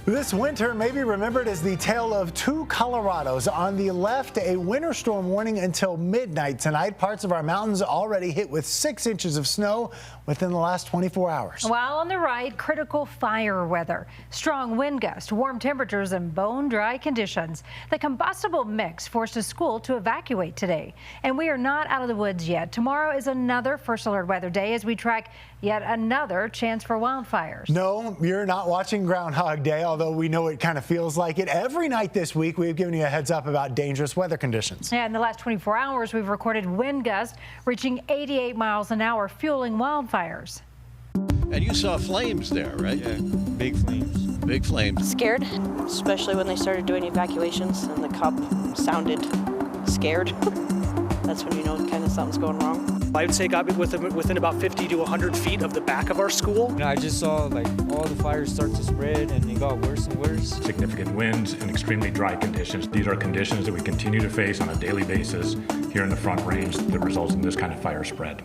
This winter may be remembered as the tale of two Colorados. On the left, a winter storm warning until midnight tonight. Parts of our mountains already hit with 6 inches of snow within the last 24 hours. While on the right, critical fire weather. Strong wind gusts, warm temperatures, and bone-dry conditions. The combustible mix forced a school to evacuate today. And we are not out of the woods yet. Tomorrow is another first alert weather day as we track yet another chance for wildfires. No, you're not watching Groundhog Day, although we know it kind of feels like it. Every night this week, we've given you a heads up about dangerous weather conditions. Yeah, in the last 24 hours, we've recorded wind gusts reaching 88 miles an hour, fueling wildfires. And you saw flames there, right? Yeah, big flames. Big flames. Scared, especially when they started doing evacuations and the cop sounded scared. That's when you know kind of something's going wrong. I would say got within about 50 to 100 feet of the back of our school. And I just saw like all the fires start to spread and it got worse and worse. Significant winds and extremely dry conditions. These are conditions that we continue to face on a daily basis here in the Front Range that results in this kind of fire spread.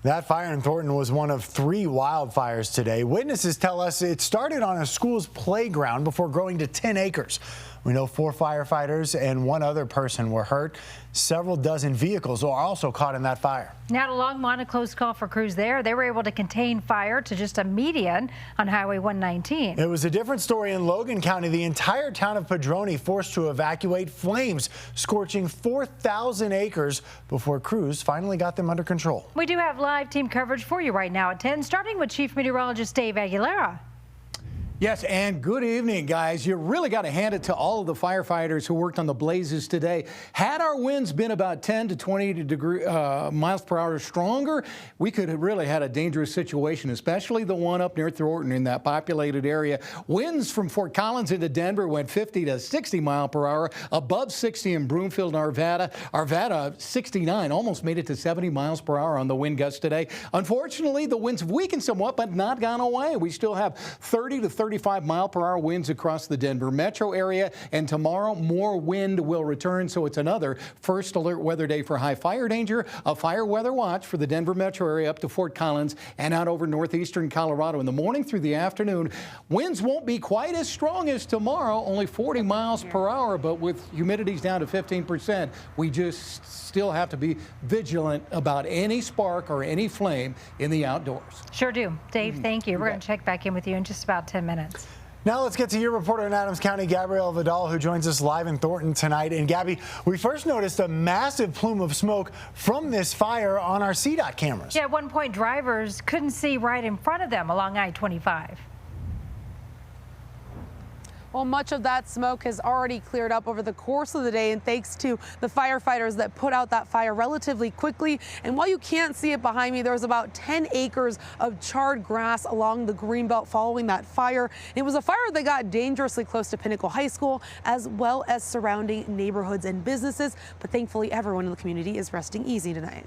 That fire in Thornton was one of 3 wildfires today. Witnesses tell us it started on a school's playground before growing to 10 acres. We know 4 firefighters and 1 other person were hurt. Several dozen vehicles are also caught in that fire. Now to Longmont, a close call for crews there. They were able to contain fire to just a median on Highway 119. It was a different story in Logan County. The entire town of Padrone forced to evacuate, flames scorching 4,000 acres before crews finally got them under control. We do have live team coverage for you right now at 10, starting with Chief Meteorologist Dave Aguilera. Yes, and good evening, guys. You really got to hand it to all of the firefighters who worked on the blazes today. Had our winds been about 10 to 20 miles per hour stronger, we could have really had a dangerous situation, especially the one up near Thornton in that populated area. Winds from Fort Collins into Denver went 50 to 60 mile per hour, above 60 in Broomfield and Arvada. Arvada 69, almost made it to 70 miles per hour on the wind gusts today. Unfortunately, the winds have weakened somewhat, but not gone away. We still have 30 to 35 mile per hour winds across the Denver metro area, and tomorrow more wind will return, so it's another first alert weather day for high fire danger. A fire weather watch for the Denver metro area up to Fort Collins and out over northeastern Colorado in the morning through the afternoon. Winds won't be quite as strong as tomorrow, only 40 miles per hour, but with humidities down to 15%, we just still have to be vigilant about any spark or any flame in the outdoors. Sure do. Dave, thank you. We're going to check back in with you in just about 10 minutes. Now let's get to your reporter in Adams County, Gabrielle Vidal, who joins us live in Thornton tonight. And Gabby, we first noticed a massive plume of smoke from this fire on our CDOT cameras. Yeah, at one point drivers couldn't see right in front of them along I-25. Well, much of that smoke has already cleared up over the course of the day, and thanks to the firefighters that put out that fire relatively quickly. And while you can't see it behind me, there was about 10 acres of charred grass along the greenbelt following that fire. It was a fire that got dangerously close to Pinnacle High School, as well as surrounding neighborhoods and businesses. But thankfully, everyone in the community is resting easy tonight.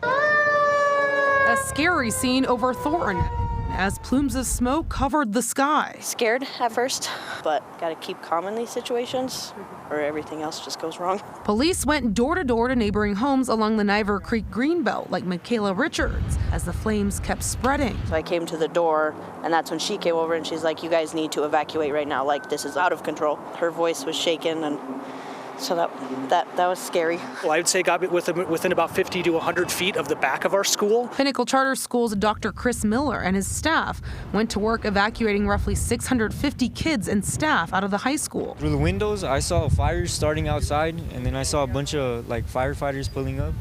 A scary scene over Thornton as plumes of smoke covered the sky. Scared at first, but got to keep calm in these situations or everything else just goes wrong. Police went door to door to neighboring homes along the Niver Creek Greenbelt, like Michaela Richards, as the flames kept spreading. So I came to the door, and that's when she came over and she's like, "You guys need to evacuate right now, like this is out of control." Her voice was shaken, and so that was scary. Well, I would say got within about 50 to 100 feet of the back of our school. Pinnacle Charter School's Dr. Chris Miller and his staff went to work evacuating roughly 650 kids and staff out of the high school. Through the windows, I saw fires starting outside, and then I saw a bunch of firefighters pulling up.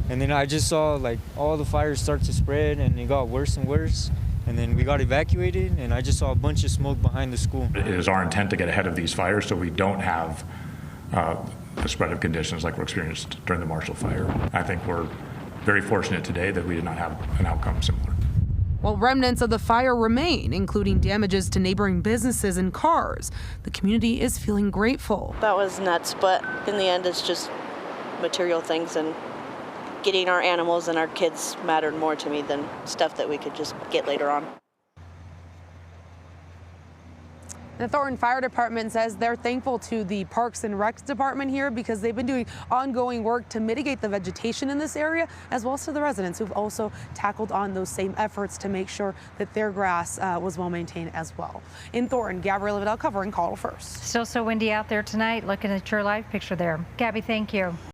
And then I just saw all the fires start to spread, and it got worse and worse. And then we got evacuated, and I just saw a bunch of smoke behind the school. It is our intent to get ahead of these fires so we don't have the spread of conditions like we're experienced during the Marshall Fire. I think we're very fortunate today that we did not have an outcome similar. While remnants of the fire remain, including damages to neighboring businesses and cars, the community is feeling grateful. That was nuts, but in the end, it's just material things, and getting our animals and our kids mattered more to me than stuff that we could just get later on. The Thornton Fire Department says they're thankful to the Parks and Recs Department here because they've been doing ongoing work to mitigate the vegetation in this area, as well as to the residents who've also tackled on those same efforts to make sure that their grass was well maintained as well. In Thornton, Gabriella Vidal covering Call First. Still so windy out there tonight. Looking at your live picture there. Gabby, thank you.